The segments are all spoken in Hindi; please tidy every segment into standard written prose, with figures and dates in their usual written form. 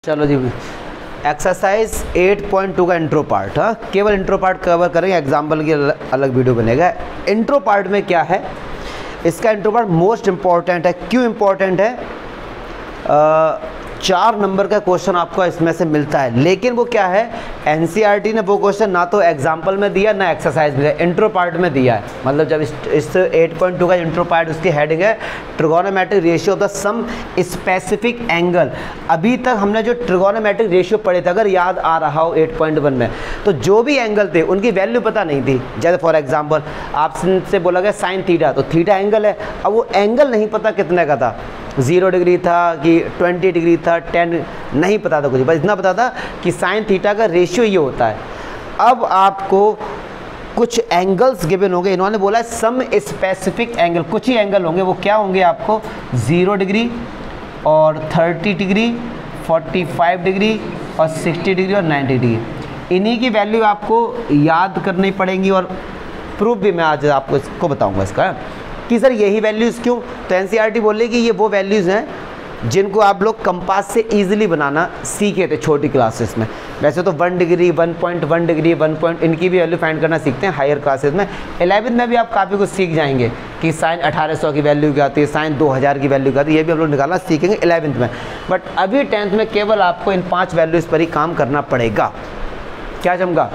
चलो जी, एक्सरसाइज 8.2 का इंट्रो पार्ट। हाँ, केवल इंट्रो पार्ट कवर करेंगे, एग्जाम्पल की अलग वीडियो बनेगा। इंट्रो पार्ट में क्या है, इसका इंट्रो पार्ट मोस्ट इम्पॉर्टेंट है। क्यों इम्पॉर्टेंट है? 4 नंबर का क्वेश्चन आपको इसमें से मिलता है, लेकिन वो क्या है, एनसीईआरटी ने वो क्वेश्चन ना तो एग्जाम्पल में दिया ना एक्सरसाइज में दिया, इंट्रो पार्ट में दिया है। मतलब जब इस 8.2 का इंट्रो पार्ट, उसकी हेडिंग है trigonometric ratio of the some specific angle. अभी तक हमने जो ट्रिगोनोमेट्रिक रेशियो पढ़े थे, अगर याद आ रहा हो 8.1 में, तो जो भी एंगल थे उनकी वैल्यू पता नहीं थी। जैसे फॉर एग्जाम्पल आपसे बोला गया साइन थीटा, तो थीटा एंगल है, अब वो एंगल नहीं पता कितने का था, 0 डिग्री था कि 20 डिग्री था, 10 नहीं पता था कुछ, बस इतना पता था कि साइन थीटा का रेशियो ये होता है। अब आपको कुछ एंगल्स गिवन होंगे, इन्होंने बोला है सम स्पेसिफिक एंगल, कुछ ही एंगल होंगे, वो क्या होंगे आपको 0 डिग्री और 30 डिग्री, 45 डिग्री और 60 डिग्री और 90 डिग्री। इन्हीं की वैल्यू आपको याद करनी पड़ेंगी और प्रूफ भी मैं आज आपको इसको बताऊंगा इसका कि सर यही वैल्यूज़ क्यों। तो एनसीईआरटी बोले कि ये वो वैल्यूज़ हैं जिनको आप लोग कंपास से इजीली बनाना सीखे थे छोटी क्लासेस में। वैसे तो 1 डिग्री, 1.1 डिग्री, 1 पॉइंट, इनकी भी वैल्यू फाइंड करना सीखते हैं हायर क्लासेस में। 11th में भी आप काफ़ी कुछ सीख जाएंगे कि साइन 1800 की वैल्यू क्या आती है, साइन 2000 की वैल्यू क्या आती है, ये भी हम लोग निकालना सीखेंगे 11th में। बट अभी 10th में केवल आपको इन 5 वैल्यूज़ पर ही काम करना पड़ेगा। क्या चमका?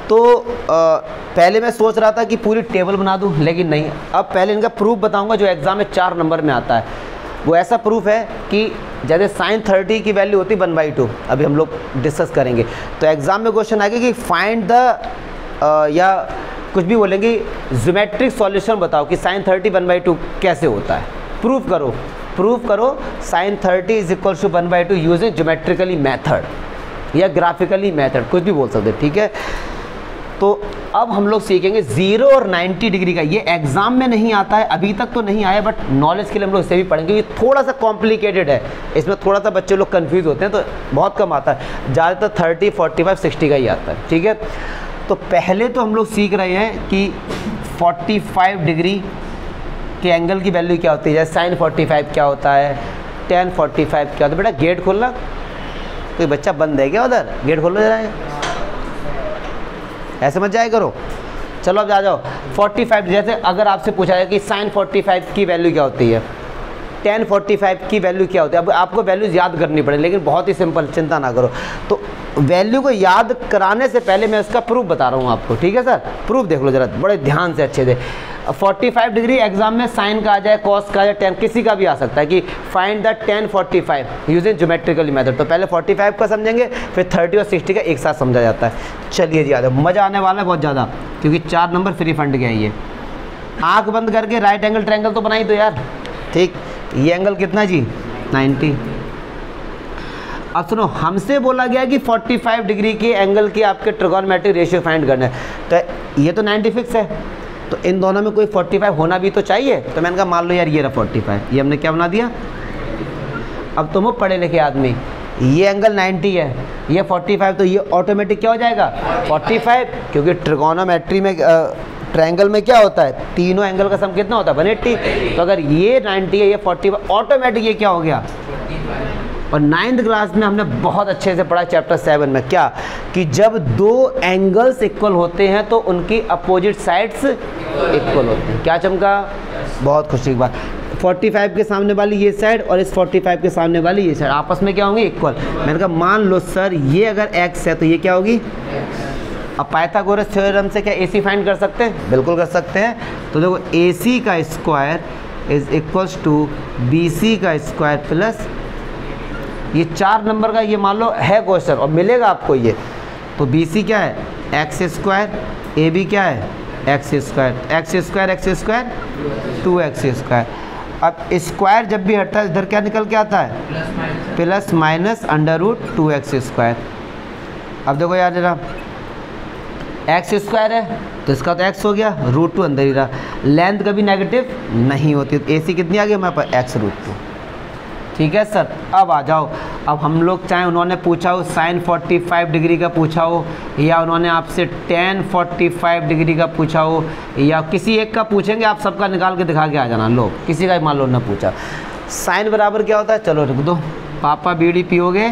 तो पहले मैं सोच रहा था कि पूरी टेबल बना दूं, लेकिन नहीं। अब पहले इनका प्रूफ बताऊंगा जो एग्जाम में 4 नंबर में आता है। वो ऐसा प्रूफ है कि जैसे साइन 30 की वैल्यू होती है 1/2, अभी हम लोग डिस्कस करेंगे। तो एग्जाम में क्वेश्चन आएगा कि फाइंड द या कुछ भी बोलेंगे ज्योमेट्रिक सॉल्यूशन बताओ कि साइन 30 1/2 कैसे होता है, प्रूफ करो। प्रूफ करो sine 30 is equal to 1/2 using geometrically method या ग्राफिकली मैथड, कुछ भी बोल सकते हैं, ठीक है। तो अब हम लोग सीखेंगे 0 और 90 डिग्री का। ये एग्जाम में नहीं आता है, अभी तक तो नहीं आया, बट नॉलेज के लिए हम लोग इसे भी पढ़ेंगे। ये थोड़ा सा कॉम्प्लिकेटेड है, इसमें थोड़ा सा बच्चे लोग कंफ्यूज होते हैं, तो बहुत कम आता है, ज़्यादातर 30, 45, 60 का ही आता है, ठीक है। तो पहले तो हम लोग सीख रहे हैं कि 45 डिग्री के एंगल की वैल्यू क्या होती है, जैसे साइन 45 क्या होता है, tan 45 क्या होता है। बेटा गेट खोलना, कोई बच्चा बंद है क्या उधर? गेट खोलो जरा, ऐसे मत जाए करो। चलो अब जा जाओ 45। जैसे अगर आपसे पूछा जाए कि साइन 45 की वैल्यू क्या होती है, tan 45 की वैल्यू क्या होती है, अब आपको वैल्यूज याद करनी पड़े, लेकिन बहुत ही सिंपल, चिंता ना करो। तो वैल्यू को याद कराने से पहले मैं उसका प्रूफ बता रहा हूँ आपको, ठीक है सर। प्रूफ देख लो जरा बड़े ध्यान से, अच्छे से। 45 डिग्री एग्जाम में साइन का आ जाए, कॉस का आ जाए, tan किसी का भी आ सकता है कि find the tan 45 using geometrically method. तो पहले 45 का समझेंगे, फिर 30 और 60 का एक साथ समझा जाता है। चलिए जी, आ जाओ, मज़ा आने वाला है बहुत ज़्यादा, क्योंकि 4 नंबर फ्री फंड के आइए। आँख बंद करके राइट एंगल ट्रायंगल तो बनाई दो यार, ठीक। ये एंगल कितना जी? 90। अब सुनो, हमसे बोला गया कि 45 डिग्री के एंगल की आपके ट्रिगोनोमेट्रिक रेशियो फाइंड करना है, तो ये तो 90 फिक्स है, तो इन दोनों में कोई 45 होना भी तो चाहिए। तो मैंने कहा मान लो यार ये रहा 45, ये हमने क्या बना दिया। अब तुम पढ़े लिखे आदमी, ये एंगल 90 है, ये 45, तो ये ऑटोमेटिक क्या हो जाएगा 45, क्योंकि ट्रिगोनोमेट्री में ट्रायंगल में क्या होता है, तीनों एंगल का सम कितना होता है 180। तो अगर ये 90 है, ये 45, ऑटोमेटिक ये क्या हो गया। और 9th क्लास में हमने बहुत अच्छे से पढ़ा चैप्टर 7 में, क्या कि जब 2 एंगल्स इक्वल होते हैं तो उनकी अपोजिट साइड्स इक्वल होते हैं। क्या चमका? बहुत खुशी की बात। 45 के सामने वाली ये साइड और इस 45 के सामने वाली ये साइड आपस में क्या होंगे, इक्वल। मैंने कहा मान लो सर ये अगर x है तो ये क्या होगी। अब पाइथागोरस थ्योरम से क्या AC फाइंड कर सकते हैं? बिल्कुल कर सकते हैं। तो देखो AC का square is equals to BC का स्क्वायर प्लस ये 4 नंबर का, ये मान लो है क्वेश्चन और मिलेगा आपको ये। तो BC क्या है, x स्क्वायर, AB क्या है, x square, x square 2x square. अब स्क्वायर जब भी हटता है इधर क्या निकल के आता है, प्लस माइनस √2x स्क्वायर। अब देखो यार जरा, x स्क्वायर है तो इसका तो x हो गया, √2 अंदर ही रहा, लेंथ कभी नेगेटिव नहीं होती। तो AC कितनी आ गई हमारे पास, x √2, ठीक है सर। अब आ जाओ, अब हम लोग चाहे उन्होंने पूछा हो साइन 45 डिग्री का पूछा हो, या उन्होंने आपसे tan 45 डिग्री का पूछा हो, या किसी एक का पूछेंगे, आप सबका निकाल के दिखा के आ जाना। लो किसी का मान लो ना पूछा, साइन बराबर क्या होता है, चलो रुक दो, पापा बीड़ी पियोगे,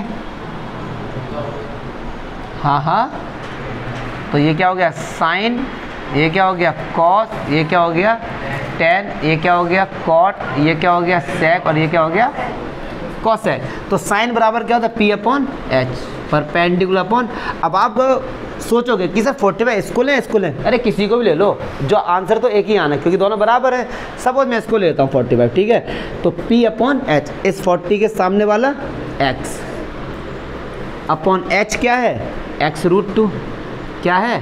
हाँ हाँ, तो ये क्या हो गया साइन, ये क्या हो गया कॉस, ये क्या हो गया टेन, ये क्या हो गया कॉट, ये क्या हो गया सेक, और ये क्या हो गया कॉसेक। तो साइन बराबर क्या होता है P upon H, perpendicular upon. अब आप सोचोगे कि सर 45 इसको लें इसको लें, अरे किसी को भी ले लो, जो आंसर तो एक ही आना है क्योंकि दोनों बराबर है। सपोज मैं इसको लेता हूँ 45, ठीक है, तो P अपॉन एच, इस 40 के सामने वाला x अपॉन एच क्या है x√2, क्या है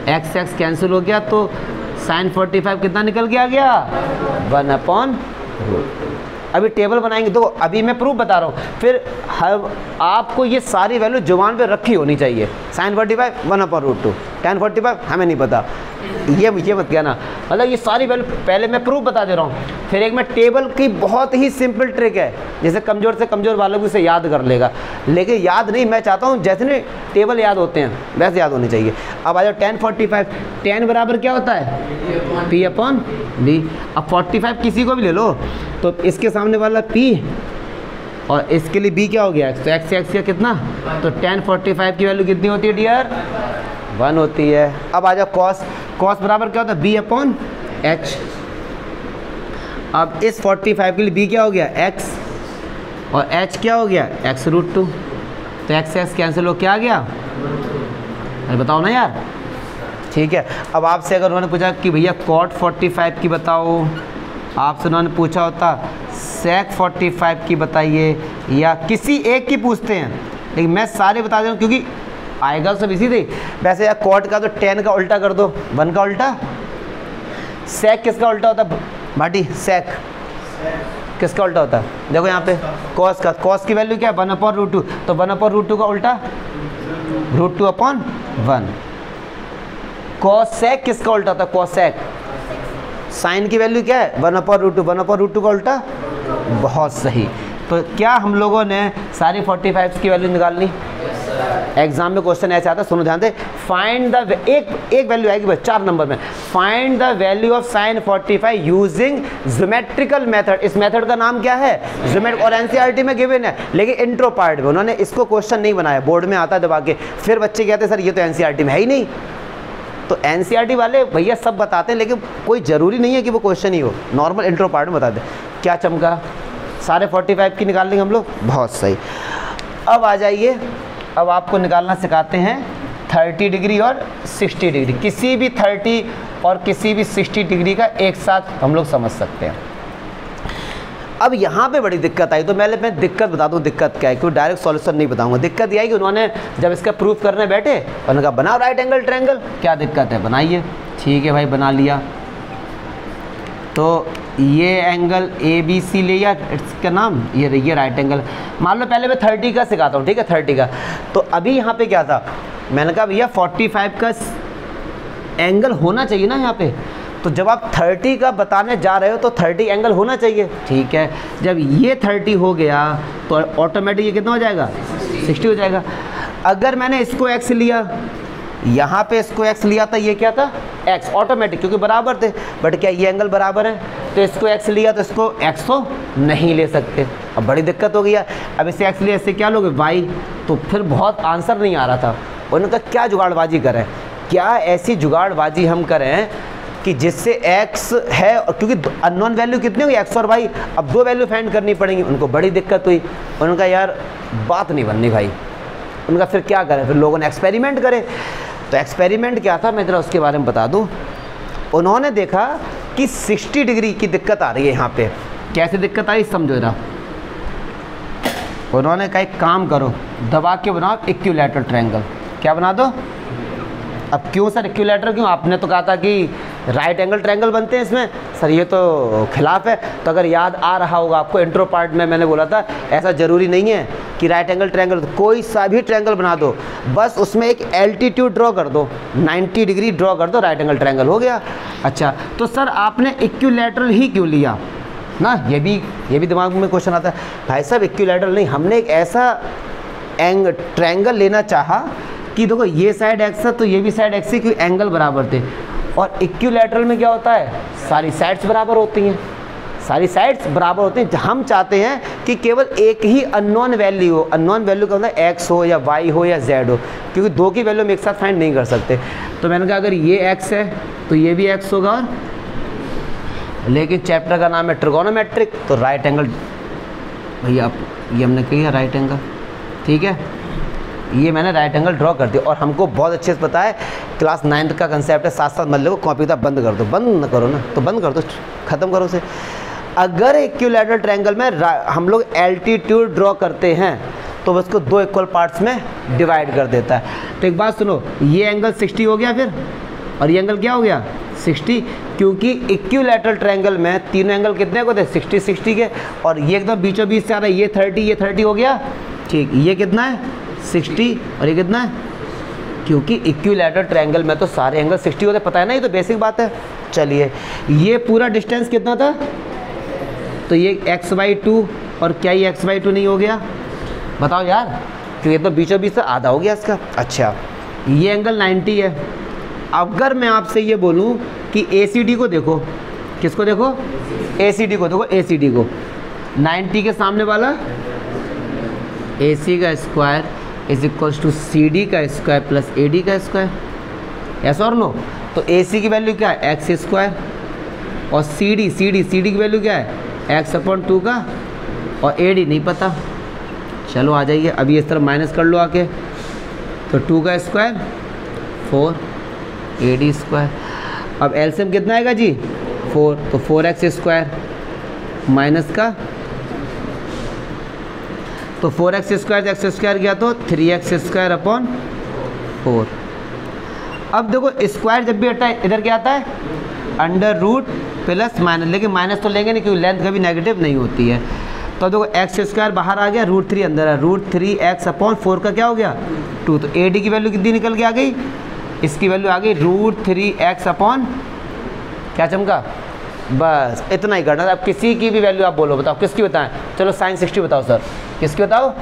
x कैंसिल हो गया, तो साइन 45 कितना निकल के आ गया 1/√2। अभी टेबल बनाएंगे, तो अभी मैं प्रूफ बता रहा हूँ, फिर आपको ये सारी वैल्यू जुबान पे रखी होनी चाहिए। साइन 45 1/√2, tan 45 हमें नहीं पता, ये मत कहना, मतलब ये सारी वैल्यू पहले मैं प्रूफ बता दे रहा हूँ। फिर एक मैं टेबल की बहुत ही सिंपल ट्रिक है, जैसे कमज़ोर से कमज़ोर वालों को इसे याद कर लेगा, लेकिन याद नहीं, मैं चाहता हूँ जैसे नहीं टेबल याद होते हैं वैसे याद होनी चाहिए। अब आ जाओ tan 45, tan बराबर क्या होता है P अपॉन B। अब 45 किसी को भी ले लो, तो इसके सामने वाला P और इसके लिए B क्या हो गया, तो x का कितना, तो tan 45 की वैल्यू कितनी होती है डियर 1 होती है। अब आ जाओ कॉस, कॉस बराबर क्या होता है B अपॉन H। अब इस 45 के लिए B क्या हो गया x और H क्या हो गया x√2, तो x कैंसिल हो क्या आ गया, अरे बताओ ना यार, ठीक है। अब आपसे अगर उन्होंने पूछा कि भैया cot 45 की बताओ, आपसे उन्होंने पूछा होता sec 45 की बताइए, या किसी एक की पूछते हैं, लेकिन मैं सारे बता दे रहा हूँ क्योंकि आएगा सब इसी से। वैसे यार cot का तो tan का उल्टा कर दो, 1 का उल्टा। sec किसका उल्टा होता है भाटी, sec किसका उल्टा होता है, देखो यहाँ पे cos का, cos की वैल्यू क्या है 1/√2, तो 1/√2 का उल्टा √2/1। cosec किसका उल्टा होता है, cosec, साइन की वैल्यू क्या है 1/√2, 1/√2 का उल्टा, बहुत सही। तो क्या हम लोगों ने सारी 45 की वैल्यू निकालनी, एग्जाम में क्वेश्चन ऐसे आता है, सुनो ध्यान से, फाइंड द एक वैल्यू आएगी बस 4 नंबर में, find the value of sine 45 using geometrical method. इस मेथड का नाम क्या है ज्योमेट्रिक, और एनसीईआरटी में गिवन है, लेकिन इंट्रो पार्ट में उन्होंने इसको क्वेश्चन नहीं बनाया, बोर्ड में आता है दबा के, फिर बच्चे कहते हैं सर ये तो एनसीईआरटी में है ही नहीं। तो एनसीईआरटी वाले भैया सब बताते हैं, लेकिन कोई ज़रूरी नहीं है कि वो क्वेश्चन ही हो, नॉर्मल इंट्रो पार्ट में बताते हैं। क्या चमका, सारे 45 की निकाल लेंगे हम लोग, बहुत सही। अब आ जाइए, अब आपको निकालना सिखाते हैं 30 डिग्री और 60 डिग्री, किसी भी 30 और किसी भी 60 डिग्री का एक साथ हम लोग समझ सकते हैं। अब यहाँ पे बड़ी दिक्कत आई, तो मैं दिक्कत बता दूँ दिक्कत क्या है, क्योंकि डायरेक्ट सॉल्यूशन नहीं बताऊँगा। दिक्कत यह है कि उन्होंने जब इसका प्रूफ करने बैठे उन्होंने कहा बनाओ राइट एंगल ट्रायंगल, क्या दिक्कत है बनाइए, ठीक है भाई बना लिया। तो ये एंगल ABC लिया, इसका नाम ये राइट एंगल, मान लो पहले मैं 30 का सिखाता हूँ, ठीक है 30 का। तो अभी यहाँ पे क्या था, मैंने कहा भैया 45 का एंगल होना चाहिए ना यहाँ पे, तो जब आप 30 का बताने जा रहे हो तो 30 एंगल होना चाहिए, ठीक है। जब ये 30 हो गया तो ऑटोमेटिक ये कितना हो जाएगा 60 हो जाएगा। अगर मैंने इसको x लिया, यहाँ पे इसको x लिया था, ये क्या था x ऑटोमेटिक, क्योंकि बराबर थे, बट क्या ये एंगल बराबर है, तो इसको x लिया तो इसको x तो नहीं ले सकते। अब बड़ी दिक्कत हो गई है, अब इसे x लिया, इससे क्या लोगे y, तो फिर बहुत आंसर नहीं आ रहा था। उन्होंने कहा क्या जुगाड़बाजी करें, क्या ऐसी जुगाड़बाजी हम करें कि जिससे x है, क्योंकि अननोन वैल्यू कितनी होगी x और y, अब 2 वैल्यू फाइंड करनी पड़ेंगी। उनको बड़ी दिक्कत हुई, उनका यार बात नहीं बननी भाई, उनका फिर क्या करें, फिर लोगों ने एक्सपेरिमेंट करे। तो एक्सपेरिमेंट क्या था मैं ज़रा उसके बारे में बता दूं। उन्होंने देखा कि 60 डिग्री की दिक्कत आ रही है यहाँ पे, कैसे दिक्कत आई समझो जरा। उन्होंने कहा एक काम करो, दबा के बनाओ इक्विलैटरल ट्रायंगल, क्या बना दो। अब क्यों सर इक्विलैटरल क्यों, आपने तो कहा था कि राइट एंगल ट्रायंगल बनते हैं इसमें, सर ये तो खिलाफ है। तो अगर याद आ रहा होगा आपको इंट्रो पार्ट में मैंने बोला था ऐसा ज़रूरी नहीं है कि राइट एंगल ट्रायंगल, कोई सा भी ट्रायंगल बना दो, बस उसमें एक एल्टीट्यूड ड्रॉ कर दो, 90 डिग्री ड्रॉ कर दो, राइट एंगल ट्रायंगल हो गया। अच्छा तो सर आपने इक्विलैटरल ही क्यों लिया ना, ये भी दिमाग में क्वेश्चन आता है। भाई साहब इक्विलैटरल नहीं, हमने एक ऐसा ट्रायंगल लेना चाहा कि देखो ये साइड एक्स है तो ये भी साइड एक्स है, क्योंकि एंगल बराबर थे। और इक्विलैटरल में क्या होता है, सारी साइड्स बराबर होती हैं, सारी साइड्स बराबर होती हैं। हम चाहते हैं कि केवल एक ही अननोन वैल्यू हो। अननोन वैल्यू का मतलब एक्स हो या वाई हो या जेड हो, क्योंकि दो की वैल्यू हम एक साथ फाइंड नहीं कर सकते। तो मैंने कहा अगर ये एक्स है तो ये भी एक्स होगा, और लेकिन चैप्टर का नाम है ट्रिगोनोमेट्रिक, तो राइट एंगल, भैया आप ये हमने किया राइट एंगल, ठीक है, ये मैंने राइट एंगल ड्रॉ कर दिया। और हमको बहुत अच्छे से पता है क्लास 9th का कंसेप्ट है, साथ साथ मतलब को कॉपी किताब बंद कर दो, बंद न करो ना तो बंद कर दो, ख़त्म करो उसे। अगर इक्विलैटरल ट्रायंगल में हम लोग एल्टीट्यूड ड्रॉ करते हैं तो उसको दो इक्वल पार्ट्स में डिवाइड कर देता है। तो एक बात सुनो, ये एंगल 60 हो गया फिर, और ये एंगल क्या हो गया 60, क्योंकि इक्विलैटरल ट्रायंगल में तीनों एंगल कितने को थे 60 60 के, और ये एकदम बीचों बीच से आ रहा है, ये 30 हो गया, ठीक। ये कितना है 60 और ये कितना है, क्योंकि इक्विलैटरल ट्रायंगल में तो सारे एंगल 60 होते, पता है ना, ये तो बेसिक बात है। चलिए ये पूरा डिस्टेंस कितना था, तो ये x/2, और क्या ये x/2 नहीं हो गया, बताओ यार, क्योंकि तो बीचों बीच से आधा हो गया इसका। अच्छा ये एंगल 90 है। अगर मैं आपसे ये बोलूँ कि ACD को देखो, किसको देखो, ACD को देखो, ACD को 90 के सामने वाला AC का square is equals to CD का स्क्वायर प्लस AD का स्क्वायर, यस और नो। तो AC की वैल्यू क्या है x स्क्वायर, और CD की वैल्यू क्या है x/2 का, और AD नहीं पता। चलो आ जाइए, अभी इस तरफ माइनस कर लो आके, तो 2 का स्क्वायर 4 AD स्क्वायर। अब एलसीएम कितना आएगा जी 4, तो 4x स्क्वायर माइनस का, तो 4x स्क्वायर x स्क्वायर गया तो 3x स्क्वायर अपॉन 4। अब देखो स्क्वायर जब भी हटता है इधर क्या आता है अंडर रूट प्लस माइनस, लेकिन माइनस तो लेंगे नहीं क्योंकि लेंथ कभी नेगेटिव नहीं होती है। तो देखो x स्क्वायर बाहर आ गया, √3 अंदर है, √3x अपॉन 4 का क्या हो गया 2। तो AD की वैल्यू कितनी निकल के आ गई, इसकी वैल्यू आ गई √3x अपॉन क्या चमका, बस इतना ही करना। अब किसी की भी वैल्यू आप बोलो, बताओ किसकी बताएं, चलो sin 60 बताओ सर, किसकी बताओ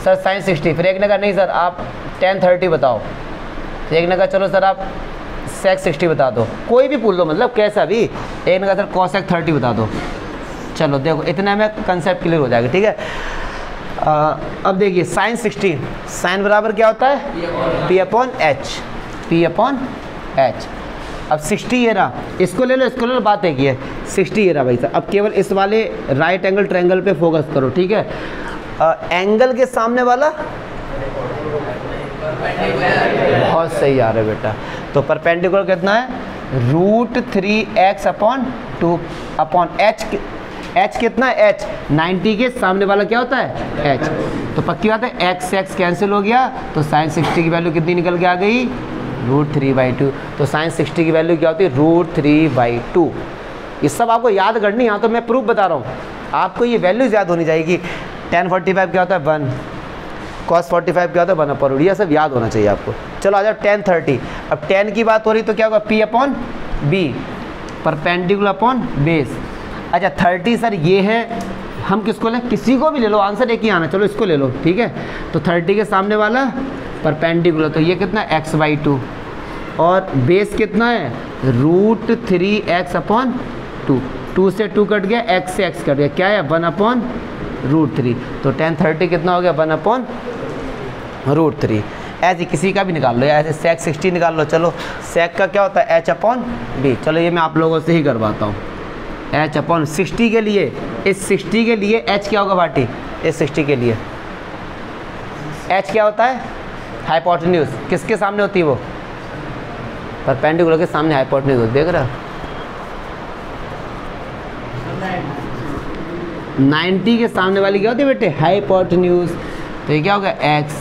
सर sin 60, फिर एक ने कहा नहीं सर आप tan 30 बताओ, एक ने कहा चलो सर आप sec 60 बता दो, कोई भी पूछ लो मतलब कैसा भी, एक ने कहा सर cosec 30 बता दो। चलो देखो इतना में कंसेप्ट क्लियर हो जाएगा, ठीक है। अब देखिए sin 60, sin बराबर क्या होता है P/H, P/H। अब 60 ये रहा, इसको ले लो, बात एक ही है, 60 ये रहा भाई साहब। अब केवल इस वाले राइट एंगल ट्रायंगल पे फोकस करो, ठीक है। एंगल के सामने वाला बहुत सही आ रहा है बेटा, तो परपेंडिकुलर कितना है √3x अपॉन 2 अपॉन h कितना है h, 90 के सामने वाला क्या होता है h, तो पक्की बात है x कैंसिल हो गया, तो sin 60 की वैल्यू कितनी निकल के आ गई √3/2। तो sin 60 की वैल्यू क्या होती है √3/2। ये सब आपको याद करनी, यहाँ तो मैं प्रूफ बता रहा हूँ, आपको ये वैल्यूज याद होनी चाहिए कि tan 45 क्या होता है 1, cos 45 क्या होता है 1/√, यह सब याद होना चाहिए आपको। चलो आ जाओ tan 30। अब tan की बात हो रही तो क्या होगा P/B, परपेंडिकुलर अपॉन बेस। अच्छा 30 सर ये है, हम किसको लें, किसी को भी ले लो, आंसर एक ही आना, चलो इसको ले लो, ठीक है। तो 30 के सामने वाला परपेंडिकुलर, तो ये कितना x/2, और बेस कितना है √3x अपॉन 2, 2 से 2 कट गया, x से x कट गया, क्या है 1/√3। तो tan 30 कितना हो गया 1/√3। ऐसे किसी का भी निकाल लो, ऐसे sec 60 निकाल लो। चलो sec का क्या होता है h/b, चलो ये मैं आप लोगों से ही करवाता हूँ। h/60 के लिए, इस 60 के लिए h क्या होगा भाटी, इस 60 के लिए h क्या होता है हाइपोटेन्यूज, किसके सामने होती है वो, परपेंडिकुलर के सामने हाइपोटेन्यूज होती है, देख रहा 90 के सामने वाली क्या होती है बेटे हाइपोटेन्यूज, तो ये क्या होगा x,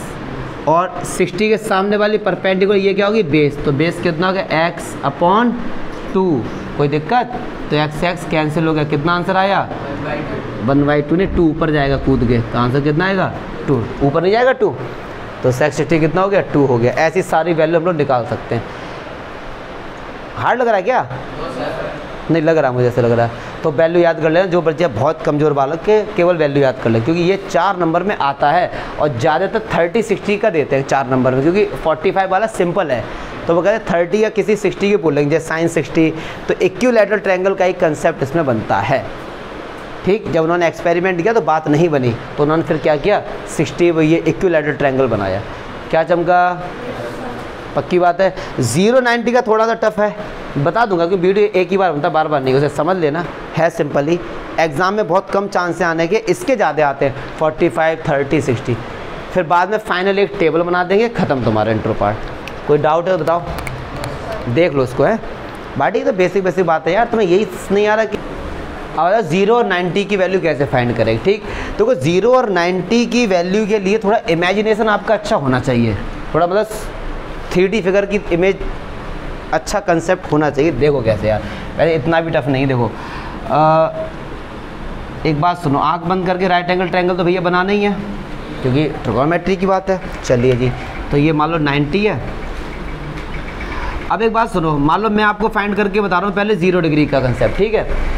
और 60 के सामने वाली परपेंडिकुलर ये क्या होगी बेस, तो बेस कितना होगा x/2, कोई दिक्कत, तो x कैंसिल हो गया, कितना आंसर आया 1/2 ने 2 ऊपर जाएगा कूद के, तो आंसर कितना आएगा 2, ऊपर नहीं जाएगा 2, तो sec 60 कितना हो गया 2 हो गया। ऐसी सारी वैल्यू हम लोग निकाल सकते हैं। हार्ड लग रहा है क्या, नहीं लग रहा, मुझे ऐसे लग रहा है। तो वैल्यू याद कर लेना, जो बच्चे बहुत कमज़ोर बालक के केवल वैल्यू याद कर लें, क्योंकि ये 4 नंबर में आता है, और ज़्यादातर 30-60 का देते हैं 4 नंबर में, क्योंकि 45 वाला सिंपल है, तो वो कहते हैं 30 या किसी 60 की बोलेंगे, जैसे sin 60। तो इक्विलैटरल ट्रायंगल का एक कंसेप्ट इसमें बनता है, ठीक। ठीक, जब उन्होंने एक्सपेरिमेंट किया तो बात नहीं बनी, तो उन्होंने फिर क्या किया, 60 ये इक्विलैटरल ट्रायंगल बनाया। क्या चमका, पक्की बात है। 0-90 का थोड़ा सा टफ है, बता दूंगा कि वीडियो एक ही बार बनता, बार बार नहीं, उसे समझ लेना है। सिंपल ही एग्ज़ाम में बहुत कम चांस आने के, इसके ज़्यादा आते हैं 45, 30, 60। फिर बाद में फाइनल एक टेबल बना देंगे, ख़त्म तुम्हारा इंट्रो पार्ट। कोई डाउट है तो बताओ, देख लो उसको है बाटी। तो बेसिक बात है यार, तुम्हें यही नहीं आ रहा कि अब 0 और 90 की वैल्यू कैसे फाइंड करेंगे। ठीक, तो 0 और 90 की वैल्यू के लिए थोड़ा इमेजिनेशन आपका अच्छा होना चाहिए, थोड़ा मतलब 3D फिगर की इमेज अच्छा कंसेप्ट होना चाहिए। देखो कैसे यार, वैसे इतना भी टफ नहीं। देखो एक बात सुनो, आंख बंद करके राइट एंगल ट्रायंगल तो भैया बनाना ही है, क्योंकि ट्रिगोनोमेट्री की बात है। चलिए जी, तो ये मान लो 90 है। अब एक बात सुनो, मान लो मैं आपको फाइंड करके बता रहा हूँ पहले 0 डिग्री का कंसेप्ट, ठीक है।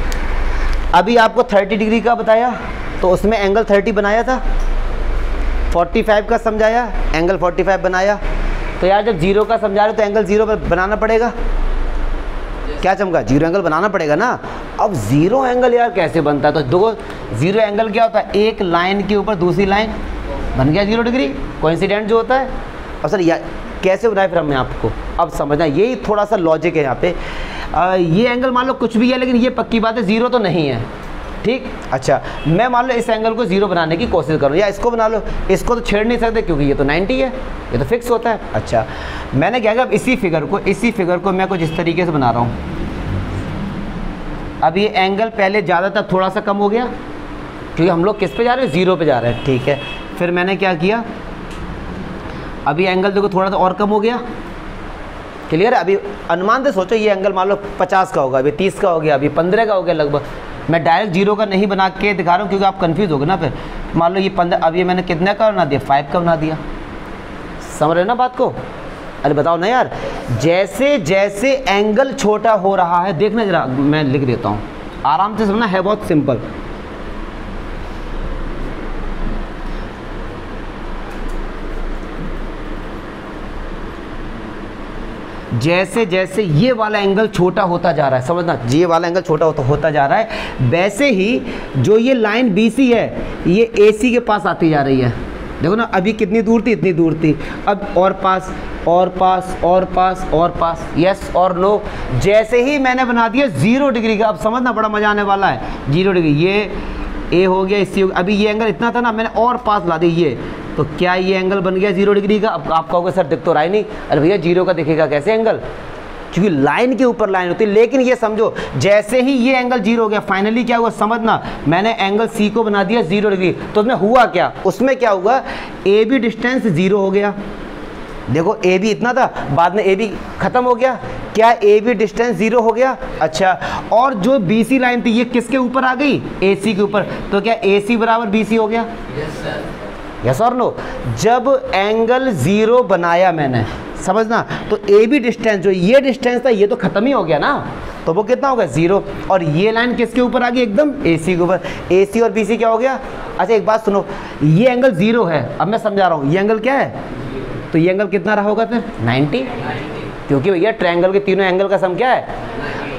अभी आपको 30 डिग्री का बताया, तो उसमें एंगल 30 बनाया था, 45 का समझाया, एंगल 45 बनाया। तो यार जब 0 का समझा रहे तो एंगल 0 पर बनाना पड़ेगा। क्या चमका, 0 एंगल बनाना पड़ेगा ना। अब 0 एंगल यार कैसे बनता है, तो देखो 0 एंगल क्या होता है, एक लाइन के ऊपर दूसरी लाइन, बन गया 0 डिग्री, कोइंसिडेंट जो होता है। और सर यार कैसे बनाए फिर हमने आपको, अब समझना, यही थोड़ा सा लॉजिक है यहाँ पे। ये एंगल मान लो कुछ भी है, लेकिन ये पक्की बात है 0 तो नहीं है। ठीक, अच्छा मैं मान लो इस एंगल को 0 बनाने की कोशिश करूँ, या इसको बना लो, इसको तो छेड़ नहीं सकते क्योंकि ये तो 90 है, ये तो फिक्स होता है। अच्छा मैंने क्या किया, अब इसी फिगर को मैं कुछ इस तरीके से बना रहा हूँ। अब ये एंगल पहले ज़्यादा था, थोड़ा सा कम हो गया, क्योंकि हम लोग किस पे जा रहे हैं, 0 पे जा रहे हैं। ठीक है, फिर मैंने क्या किया, अभी एंगल देखो थोड़ा सा और कम हो गया। क्लियर है, अभी अनुमान से सोचो, ये एंगल मान लो 50 का होगा, अभी 30 का हो गया, अभी 15 का हो गया लगभग। मैं डायरेक्ट 0 का नहीं बना के दिखा रहा हूँ, क्योंकि आप कंफ्यूज हो गए ना। फिर मान लो ये 15, अब ये मैंने कितने का बना दिया, 5 का बना दिया। समझ रहे हो ना बात को। अरे बताओ ना यार, जैसे जैसे एंगल छोटा हो रहा है, देखना जरा, मैं लिख देता हूँ, आराम से समझना है, बहुत सिंपल। जैसे जैसे ये वाला एंगल छोटा होता जा रहा है, समझना, ये वाला एंगल छोटा होता जा रहा है, वैसे ही जो ये लाइन BC है, ये AC के पास आती जा रही है। देखो ना, अभी कितनी दूर थी, इतनी दूर थी, अब और पास और पास और पास और पास, यस और नो। जैसे ही मैंने बना दिया 0 डिग्री का, अब समझना बड़ा मजा आने वाला है। 0 डिग्री, ये A हो गया, इससे अभी ये एंगल इतना था ना, मैंने और पास ला दिया ये, तो क्या ये एंगल बन गया 0 डिग्री का। अब आप कहोगे सर दिख तो रहा ही नहीं। अरे भैया 0 का दिखेगा कैसे एंगल, क्योंकि लाइन के ऊपर लाइन होती है। लेकिन ये समझो, जैसे ही ये एंगल 0 हो गया, फाइनली क्या हुआ समझना, मैंने एंगल C को बना दिया 0 डिग्री। तो उसमें हुआ क्या, उसमें क्या हुआ, AB डिस्टेंस 0 हो गया। देखो AB इतना था, बाद में AB खत्म हो गया, क्या AB डिस्टेंस 0 हो गया। अच्छा, और जो BC लाइन थी, ये किसके ऊपर आ गई, AC के ऊपर, तो क्या AC बराबर BC हो गया। यस और नो। जब एंगल 0 बनाया मैंने, समझना, तो AB डिस्टेंस, जो ये डिस्टेंस था, ये तो खत्म ही हो गया ना, तो वो कितना हो गया 0। और ये लाइन किसके ऊपर आ गई, एकदम AC के ऊपर। AC और BC क्या हो गया। अच्छा एक बात सुनो, ये एंगल 0 है, अब मैं समझा रहा हूँ, ये एंगल क्या है, तो ये एंगल कितना रहा होगा फिर 90, क्योंकि भैया ट्रायंगल के तीनों एंगल का सम क्या है।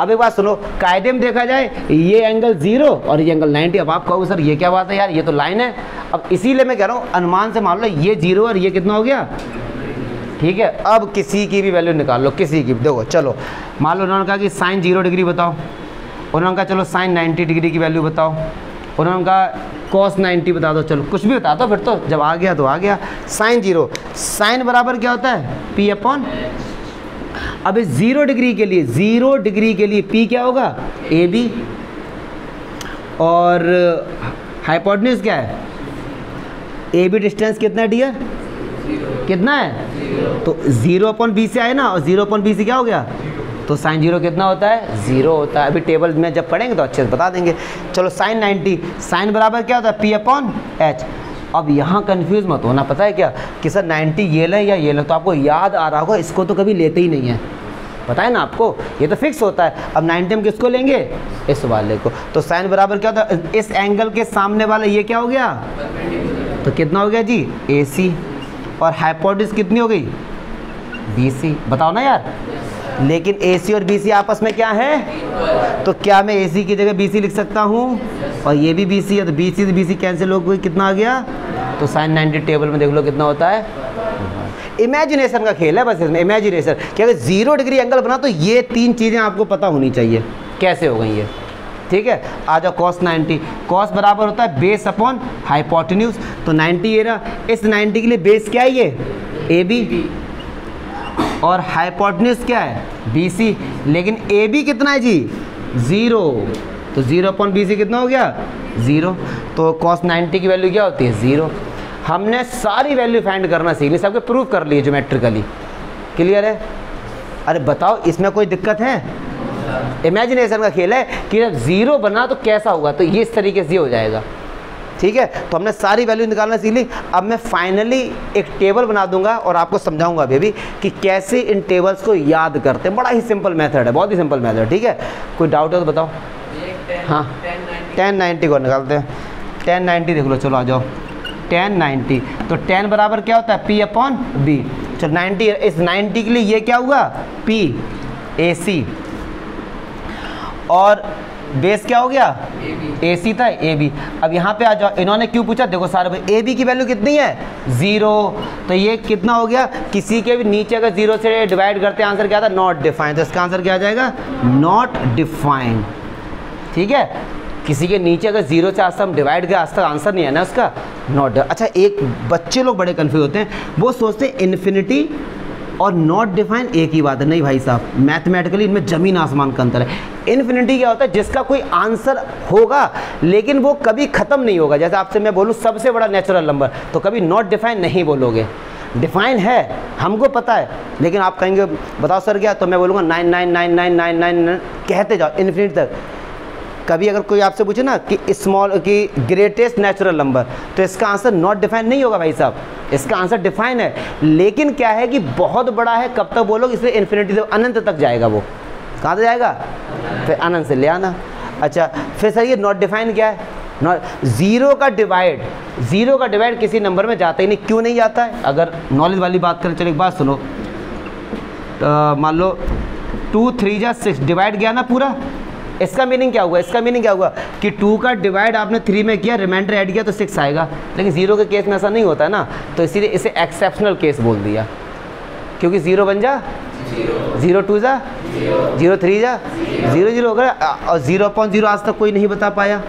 अब एक बात सुनो, कायदे में देखा जाए, ये एंगल 0 और ये एंगल 90। अब आप कहोगे सर ये क्या बात है यार, ये तो लाइन है। अब इसीलिए मैं कह रहा हूँ, अनुमान से मान लो ये 0 और ये कितना हो गया। ठीक है, अब किसी की भी वैल्यू निकाल लो, किसी की। देखो चलो, मान लो उन्होंने कहा कि साइन 0 डिग्री बताओ, उन्होंने कहा चलो साइन 90 डिग्री की वैल्यू बताओ, उन्होंने कहा कॉस 90 बता दो, चलो कुछ भी बता दो, फिर तो जब आ गया तो आ गया। साइन 0, साइन बराबर क्या होता है, P/। अब इस 0 डिग्री के लिए, 0 डिग्री के लिए P क्या होगा, AB, और हाइपोटेन्यूज क्या है, AB डिस्टेंस कितना है डियर, कितना है, तो 0/B से आए ना, और 0/B से क्या हो गया, तो साइन 0 कितना होता है, 0 होता है। अभी टेबल में जब पढ़ेंगे तो अच्छे से बता देंगे। चलो साइन 90, साइन बराबर क्या होता है, P/H। अब यहाँ कंफ्यूज मत होना, पता है क्या, कि सर 90 ये लें या ये लें, तो आपको याद आ रहा होगा, इसको तो कभी लेते ही नहीं है, पता है ना आपको, ये तो फिक्स होता है। अब 90 हम किसको लेंगे, इस वाले को। तो साइन बराबर क्या होता है, इस एंगल के सामने वाला ये क्या हो गया, तो कितना हो गया जी, AC, और हाइपोटेन्यूज कितनी हो गई, BC। बताओ ना यार, लेकिन AC और BC आपस में क्या है, तो क्या मैं AC की जगह BC लिख सकता हूँ, और ये भी BC है, तो BC से BC कैंसिल हो गई, कितना आ गया, तो sin 90 टेबल में देख लो कितना होता है। इमेजिनेशन का खेल है बस इसमें, इमेजिनेशन कि अगर 0 डिग्री एंगल बना तो ये 3 चीज़ें आपको पता होनी चाहिए कैसे हो गई ये, ठीक है। आ जाओ cos 90, cos बराबर होता है बेस अपॉन हाइपोटेन्यूज, तो 90 ये रहा, इस 90 के लिए बेस क्या है ये AB, और हाइपोटेन्यूज क्या है BC, लेकिन AB कितना है जी 0, तो 0 अपॉन BC कितना हो गया 0, तो cos 90 की वैल्यू क्या होती है 0। हमने सारी वैल्यू फाइंड करना सीख ली, सबके प्रूव कर लिए ज्योमेट्रिकली, क्लियर है। अरे बताओ इसमें कोई दिक्कत है, इमेजिनेशन का खेल है कि जब 0 बना तो कैसा होगा, तो ये इस तरीके से हो जाएगा, ठीक है। तो हमने सारी वैल्यू निकालना सीख ली। अब मैं फाइनली एक टेबल बना दूंगा और आपको समझाऊंगा अभी कि कैसे इन टेबल्स को याद करते हैं। बड़ा ही सिंपल मेथड है, बहुत ही सिंपल मेथड, ठीक है। कोई डाउट है तो बताओ। हाँ 1090 को निकालते हैं, 1090 देख लो, चलो आ जाओ 1090, तो 10 बराबर क्या होता है P अपॉन B, चलो 90, इस 90 के लिए ये क्या हुआ P AC, और बेस क्या हो गया AC था AB। अब यहाँ पे आ जाओ, इन्होंने क्यों पूछा, देखो सारे भाई AB की वैल्यू कितनी है 0, तो ये कितना हो गया, किसी के भी नीचे अगर 0 से डिवाइड करते हैं आंसर क्या आता है नॉट डिफाइंड, तो इसका आंसर क्या आ जाएगा नॉट डिफाइंड, ठीक है। किसी के नीचे अगर 0 से आज तक हम डिवाइड किया, आज तक आंसर नहीं है ना उसका नॉट। अच्छा एक बच्चे लोग बड़े कन्फ्यूज होते हैं, वो सोचते हैं इन्फिनिटी और नॉट डिफाइन एक ही बात है। नहीं भाई साहब, मैथमेटिकली इनमें ज़मीन आसमान का अंतर है। इन्फिनिटी क्या होता है, जिसका कोई आंसर होगा लेकिन वो कभी ख़त्म नहीं होगा। जैसे आपसे मैं बोलूँ सबसे बड़ा नेचुरल नंबर, तो कभी नॉट डिफाइन नहीं बोलोगे, डिफाइन है हमको पता है, लेकिन आप कहेंगे बताओ सर क्या, तो मैं बोलूँगा 999999 कहते जाओ इन्फिनिटी तक। कभी अगर कोई आपसे पूछे ना कि स्मॉल की ग्रेटेस्ट नेचुरल नंबर, तो इसका आंसर नॉट डिफाइन नहीं होगा भाई साहब, इसका आंसर डिफाइन है, लेकिन क्या है कि बहुत बड़ा है, कब तक बोलोगे, इसलिए इन्फिनिटी से अनंत तक जाएगा। वो कहाँ तक जाएगा, फिर अनंत से ले आना। अच्छा फिर सर ये नॉट डिफाइन क्या है, नॉट 0 का डिवाइड किसी नंबर में जाता ही नहीं। क्यों नहीं जाता है, अगर नॉलेज वाली बात करें, चलो एक बात सुनो, मान लो 2 3 जा 6 डिवाइड गया ना पूरा, इसका मीनिंग क्या हुआ, इसका मीनिंग क्या हुआ कि 2 का डिवाइड आपने 3 में किया, रिमाइंडर ऐड किया तो 6 आएगा, लेकिन 0 के केस में ऐसा नहीं होता है ना, तो इसीलिए इसे एक्सेप्शनल केस बोल दिया, क्योंकि 0 बन जा 0 2 जा 0 3 जा 0 0 हो गया, और 0/0 आज तक कोई नहीं बता पाया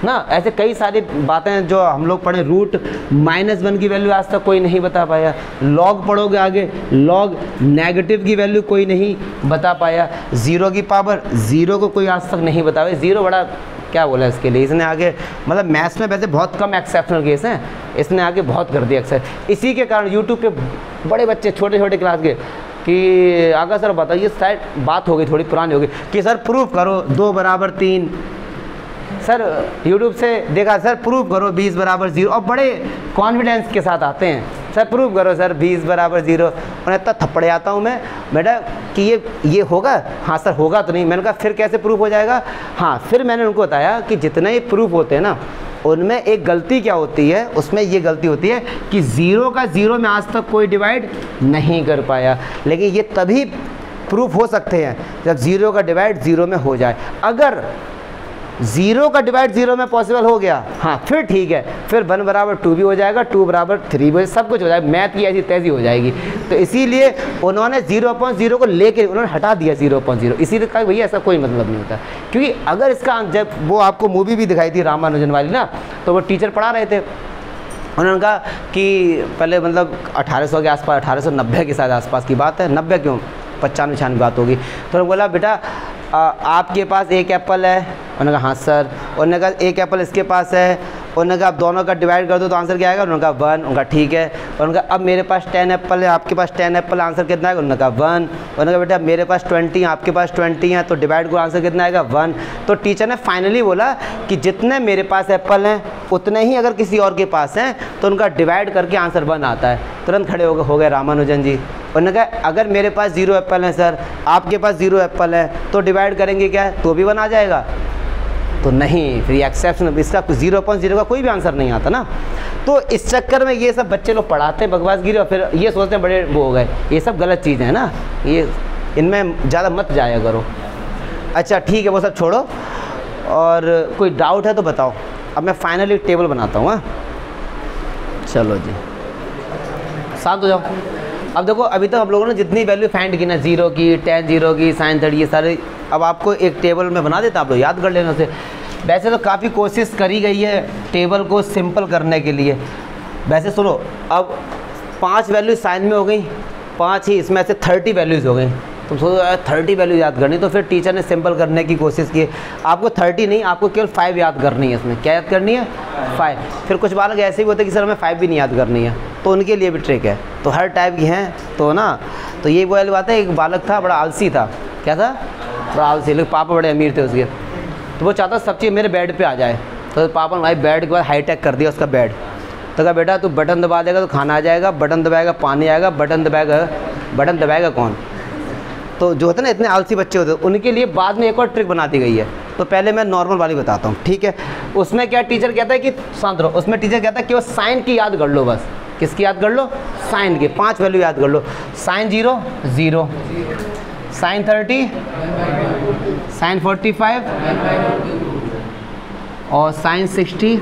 ना। ऐसे कई सारी बातें जो हम लोग पढ़े, रूट -1 की वैल्यू आज तक कोई नहीं बता पाया, लॉग पढ़ोगे आगे, लॉग नेगेटिव की वैल्यू कोई नहीं बता पाया, 0 की पावर 0 को कोई आज तक नहीं बता पाया। 0 बड़ा क्या बोला इसके लिए, इसने आगे मतलब मैथ्स में वैसे बहुत कम एक्सेप्शनल केस हैं, इसने आगे बहुत कर दिया अक्सर। इसी के कारण यूट्यूब पे बड़े बच्चे छोटे छोटे क्लास के कि आगे सर बताइए, शायद बात हो गई थोड़ी पुरानी होगी कि सर प्रूफ करो 2 बराबर 3, सर YouTube से देखा सर प्रूव करो 20 बराबर 0, और बड़े कॉन्फिडेंस के साथ आते हैं, सर प्रूव करो सर 20 बराबर 0, और इतना थप्पड़े आता हूँ मैं बेटा कि ये होगा, हाँ सर होगा तो नहीं। मैंने कहा फिर कैसे प्रूफ हो जाएगा, हाँ फिर मैंने उनको बताया कि जितने ये प्रूफ होते हैं ना, उनमें एक गलती क्या होती है, उसमें ये गलती होती है कि 0 का 0 में आज तक कोई डिवाइड नहीं कर पाया, लेकिन ये तभी प्रूफ हो सकते हैं जब 0 का डिवाइड 0 में हो जाए। अगर 0 का डिवाइड 0 में पॉसिबल हो गया, हाँ फिर ठीक है, फिर 1 बराबर 2 भी हो जाएगा, 2 बराबर 3 भी, सब कुछ हो जाएगा, मैथ की ऐसी तैसी हो जाएगी। तो इसीलिए उन्होंने 0/0 को लेके उन्होंने हटा दिया 0/0, इसीलिए कहा भैया ऐसा कोई मतलब नहीं होता। क्योंकि अगर इसका जब वो आपको मूवी भी दिखाई थी रामानुजन वाली ना, तो वो टीचर पढ़ा रहे थे, उन्होंने कहा कि पहले मतलब 1800 के आसपास, 1890 के शायद आसपास की बात है, 90 क्यों 95-96 बात होगी। तो उन्होंने बोला बेटा आपके पास एक एप्पल है, उन्होंने कहा हाँ सर, उन्होंने कहा एक एप्पल इसके पास है, उन्होंने कहा आप दोनों का डिवाइड कर दो तो आंसर क्या आएगा, उन्होंने कहा 1, उनका ठीक है। उन्होंने कहा अब मेरे पास 10 एप्पल है, आपके पास 10 एप्पल, आंसर कितना आएगा, उन्होंने कहा 1। उन्होंने कहा बेटा मेरे पास 20 आपके पास 20 हैं, तो डिवाइड को आंसर कितना आएगा 1। तो टीचर ने फाइनली बोला कि जितने मेरे पास एप्पल हैं उतने ही अगर किसी और के पास हैं तो उनका डिवाइड करके आंसर 1 आता है। तुरंत खड़े हो गए रामानुजन जी। उन्होंने कहा अगर मेरे पास 0 एप्पल है सर, आपके पास 0 एप्पल है, तो डिवाइड करेंगे क्या तो भी 1 आ जाएगा, तो नहीं, फिर एक्सेप्शन इसका 0/0 का कोई भी आंसर नहीं आता ना। तो इस चक्कर में ये सब बच्चे लोग पढ़ाते हैं बकवासगिरी, और फिर ये सोचते हैं बड़े वो हो गए, ये सब गलत चीज़ है ना, ये इनमें ज़्यादा मत जाया करो। अच्छा ठीक है, वो सब छोड़ो, और कोई डाउट है तो बताओ। अब मैं फाइनली टेबल बनाता हूँ। चलो जी, शांत हो जाओ। अब देखो, अभी तक हम लोगों ने जितनी वैल्यू फाइंड की ना, 0 की, tan 0 की, sin 30, ये सारे अब आपको एक टेबल में बना देता, आप लोग याद कर लेना उसे। वैसे तो काफ़ी कोशिश करी गई है टेबल को सिंपल करने के लिए। वैसे सुनो, अब 5 वैल्यू साइन में हो गई, 5 ही, इसमें से 30 वैल्यूज़ हो गई। तुम सोचो यार 30 वैल्यू याद करनी, तो फिर टीचर ने सिंपल करने की कोशिश की। आपको 30 नहीं, आपको केवल 5 याद करनी है। इसमें क्या याद करनी है? 5। फिर कुछ बालक ऐसे भी होते हैं कि सर हमें 5 भी नहीं याद करनी है, तो उनके लिए भी ट्रिक है। तो हर टाइप की हैं तो ना, तो ये वाली बात है। एक बालक था, बड़ा आलसी था। क्या था? बड़ा आलसी, लेकिन पापा बड़े अमीर थे उसके। तो वो चाहता सब चीज़ मेरे बेड पर आ जाए। तो पापा ने भाई बेड के बाद हाईटेक कर दिया उसका बेड। तो कहा बेटा तू बटन दबा देगा तो खाना आ जाएगा, बटन दबाएगा पानी आएगा, बटन दबाएगा कौन? तो जो होते हैं ना, इतने आलसी बच्चे होते हैं, उनके लिए बाद में एक और ट्रिक बना दी गई है। तो पहले मैं नॉर्मल वाली बताता हूँ, ठीक है। उसमें क्या टीचर कहता है कि शांत रहो, उसमें टीचर कहता है कि वो साइन की याद कर लो बस। किसकी याद कर लो? साइन की 5 वैल्यू याद कर लो। साइन 0 0, साइन 30, साइन 45 और साइन 60,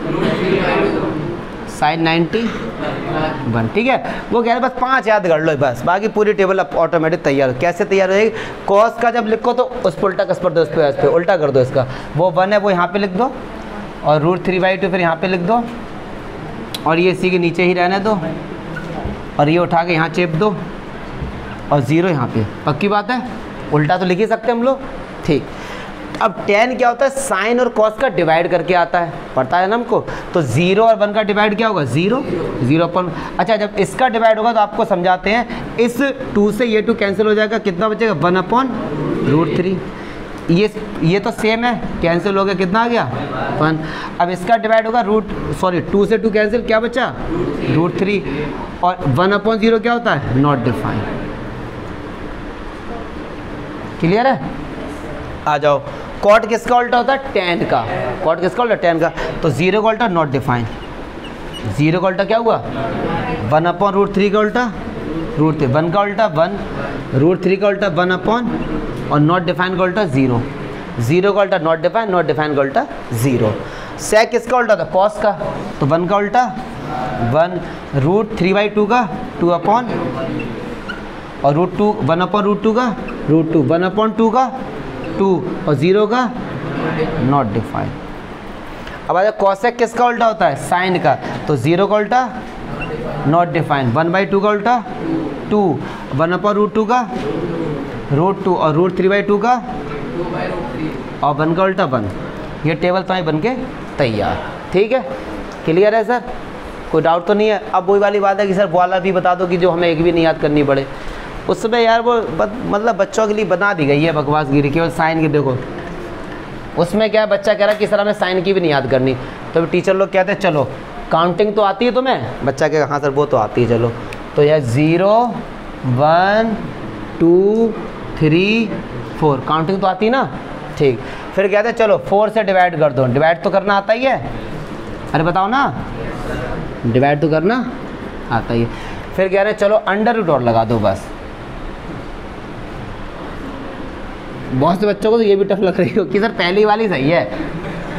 साइन 91, ठीक है। वो कह रहे बस 5 याद कर लो बस, बाकी पूरी टेबल अब ऑटोमेटिक तैयार। कैसे तैयार हो जाएगी? कॉस का जब लिखो तो उस पर उल्टा कस पर दो, उस पर उल्टा कर दो इसका। वो 1 है वो यहाँ पे लिख दो, और √3/2 फिर यहाँ पे लिख दो, और ये इसी के नीचे ही रहने दो, और ये उठा के यहाँ चेप दो, और 0 यहाँ पे। पक्की बात है? उल्टा तो लिख ही सकते हम लोग, ठीक। अब tan क्या होता है? साइन और कॉस का डिवाइड करके आता है, पता है ना हमको। तो 0 और 1 का डिवाइड क्या होगा? 0 0 अच्छा, जब इसका डिवाइड होगा तो आपको समझाते हैं। इस 2 से ये 2 कैंसिल हो जाएगा, कितना बचेगा? 1/√3। ये तो सेम है, कैंसिल हो गया, कितना आ गया? 1। अब इसका डिवाइड होगा 2 से 2 कैंसिल, क्या बचा? √3। और 1/0 क्या होता है? Not defined. क्लियर है? आ जाओ। कॉट किसका उल्टा होता है? tan का। कॉट किसका उल्टा? tan का। तो 0 का उल्टा नॉट डिफाइंड। 0 का उल्टा क्या हुआ? 1/√3 का उल्टा √3। 1 का उल्टा 1, √3 का उल्टा 1 और नॉट डिफाइंड का उल्टा 0। 0 का उल्टा नॉट डिफाइंड, नॉट डिफाइंड का उल्टा 0। सेक किसका उल्टा था? कॉस का। तो 1 का उल्टा 1, √3/2 का 2 और √2 1/√2 का √2, 1/2 का 2 और 0 का नॉट डिफाइंड। अब आजा कॉसेक किसका उल्टा होता है? साइन का। तो 0 का उल्टा नॉट डिफाइंड, 1/2 का उल्टा 2, 1/√2 का √2 और √3/2 का और 1 का उल्टा 1। ये टेबल तो बन के तैयार, ठीक है। क्लियर है सर? कोई डाउट तो नहीं है? अब वही वाली बात है कि सर वाला भी बता दो कि जो हमें एक भी नहीं याद करनी पड़े। उसमें यार वो मतलब बच्चों के लिए बना दी गई है बकवासगिरी, केवल साइन की। देखो उसमें क्या है, बच्चा कह रहा है कि सर हमें साइन की भी नहीं याद करनी, तो टीचर लोग कहते हैं चलो काउंटिंग तो आती है तुम्हें? बच्चा कहेगा हाँ सर वो तो आती है, चलो। तो यह 0 1 2 3 4 काउंटिंग तो आती है ना, ठीक। फिर कहते हैं चलो 4 से डिवाइड कर दो। डिवाइड तो करना आता ही है, अरे बताओ ना, डिवाइड तो करना आता ही है। फिर कह रहे हैं चलो अंडर और लगा दो बस। बहुत से बच्चों को तो ये भी टफ लग रही हो कि सर पहली वाली सही है,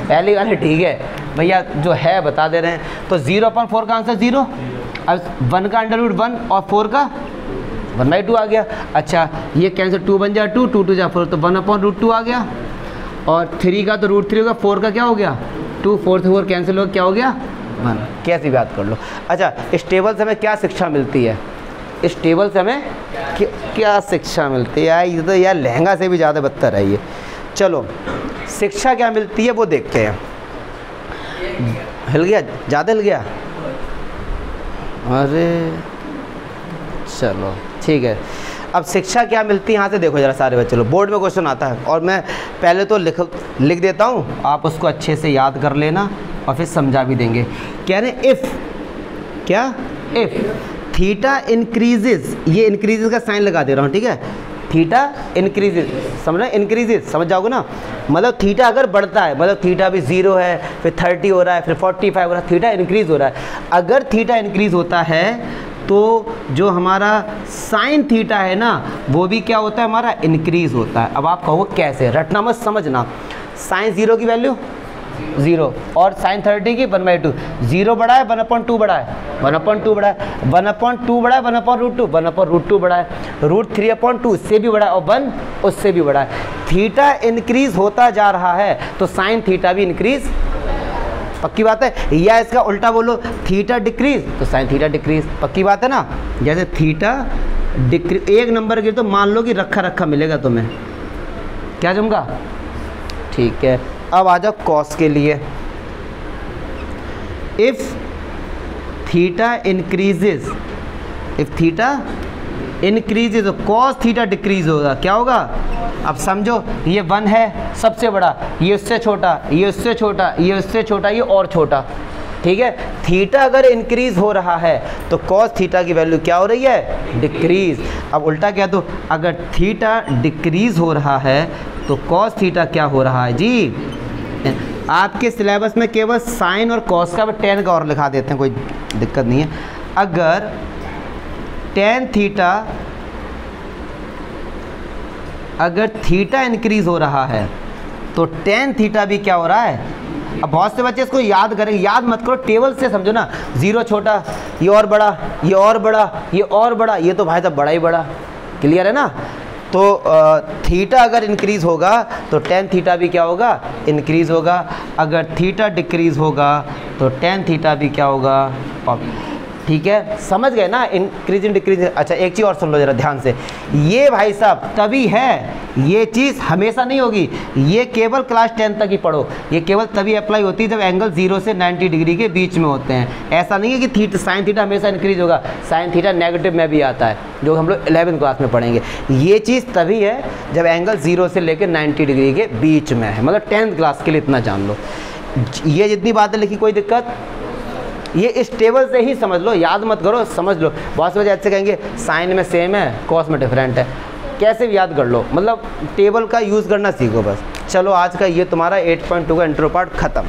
पहली वाली ठीक है भैया, जो है बता दे रहे हैं। तो 0/4 का आंसर 0। अब 1 का √1 और 4 का 1/2 आ गया। अच्छा ये कैंसिल, 2 बन जाए 2, 2 2 जा 4, तो 1/√2 आ गया। और 3 का तो √3 होगा, 4 का क्या हो गया 2, 4 से 4 कैंसिल हो गया, क्या हो गया 1। कैसी बात कर लो। अच्छा इस टेबल से हमें क्या शिक्षा मिलती है? इस टेबल से हमें क्या शिक्षा मिलती है? ये तो यार लहंगा से भी ज़्यादा बदतर है ये। चलो शिक्षा क्या मिलती है वो देखते हैं। हिल गया, ज़्यादा हिल गया, अरे चलो ठीक है। अब शिक्षा क्या मिलती है यहाँ से देखो जरा सारे बच्चे लोग, बोर्ड में क्वेश्चन आता है और मैं पहले तो लिख देता हूँ, आप उसको अच्छे से याद कर लेना और फिर समझा भी देंगे। कह रहे इफ़, क्या इफ़ थीटा इंक्रीजेज, ये इंक्रीजेज का साइन लगा दे रहा हूँ, ठीक है। थीटा इंक्रीजेज, समझ रहे, इंक्रीजेज समझ जाओगे ना, मतलब थीटा अगर बढ़ता है, मतलब थीटा भी 0 है, फिर 30 हो रहा है, फिर 45 हो रहा है, थीटा इंक्रीज हो रहा है। अगर थीटा इंक्रीज होता है तो जो हमारा साइन थीटा है ना वो भी क्या होता है, हमारा इंक्रीज होता है। अब आप कहोगे कैसे, रटना मत, समझना। साइन 0 की वैल्यू 0 और साइन 30 की 1/2। 0 बड़ा है 1/2 बड़ा है, 1/2 बड़ा है, 1/2 बड़ा है 1/√2, 1/√2 बड़ा है, √3/2 इससे भी बड़ा है और 1 उससे भी बड़ा है। थीटा इंक्रीज होता जा रहा है तो साइन थीटा भी इंक्रीज, पक्की बात है। या इसका उल्टा बोलो, थीटा डिक्रीज तो साइन थीटा डिक्रीज, पक्की बात है ना। जैसे थीटा डिक्रीज, एक नंबर की तो मान लो कि रखा रखा मिलेगा तुम्हें, क्या जमगा, ठीक है। अब आ जाओ कॉस के लिए। If theta increases, if theta increases तो कॉस थीटा डिक्रीज होगा, क्या होगा। अब समझो ये 1 है सबसे बड़ा, ये उससे छोटा, ये उससे छोटा, ये उससे छोटा, ये और छोटा, ठीक है। थीटा अगर इंक्रीज हो रहा है तो कॉस थीटा की वैल्यू क्या हो रही है, डिक्रीज। अब उल्टा क्या, तो अगर थीटा डिक्रीज हो रहा है तो कॉस थीटा क्या हो रहा है जी। आपके सिलेबस में केवल साइन और कॉस का, टेन का और लिखा देते हैं, कोई दिक्कत नहीं है। अगर टेन थीटा, अगर थीटा इंक्रीज हो रहा है तो टेन थीटा भी क्या हो रहा है। अब बहुत से बच्चे इसको याद करेंगे, याद मत करो, टेबल से समझो ना। 0 छोटा, ये और बड़ा, ये और बड़ा, ये और बड़ा, ये तो भाई साहब बड़ा ही बड़ा, क्लियर है ना। तो थीटा अगर इंक्रीज होगा तो टेन थीटा भी क्या होगा, इंक्रीज होगा। अगर थीटा डिक्रीज होगा तो टेन थीटा भी क्या होगा, ठीक है, समझ गए ना, इंक्रीजिंग डिक्रीजिंग। अच्छा एक चीज़ और सुन लो जरा ध्यान से, ये भाई साहब तभी है, ये चीज़ हमेशा नहीं होगी, ये केवल क्लास 10 तक ही पढ़ो, ये केवल तभी अप्लाई होती है जब एंगल 0 से 90 डिग्री के बीच में होते हैं। ऐसा नहीं है कि थीटा, साइन थीटा हमेशा इंक्रीज होगा, साइन थीटा नेगेटिव में भी आता है जो हम लोग 11th क्लास में पढ़ेंगे। ये चीज़ तभी है जब एंगल 0 से लेकर 90 डिग्री के बीच में है, मतलब 10th क्लास के लिए इतना जान लो। ये जितनी बातें लिखी कोई दिक्कत, ये इस टेबल से ही समझ लो, याद मत करो, समझ लो। बहुत से वजह ऐसे कहेंगे साइन में सेम है कॉस में डिफरेंट है, कैसे भी याद कर लो, मतलब टेबल का यूज़ करना सीखो बस। चलो आज का ये तुम्हारा 8.2 का इंट्रो पार्ट खत्म।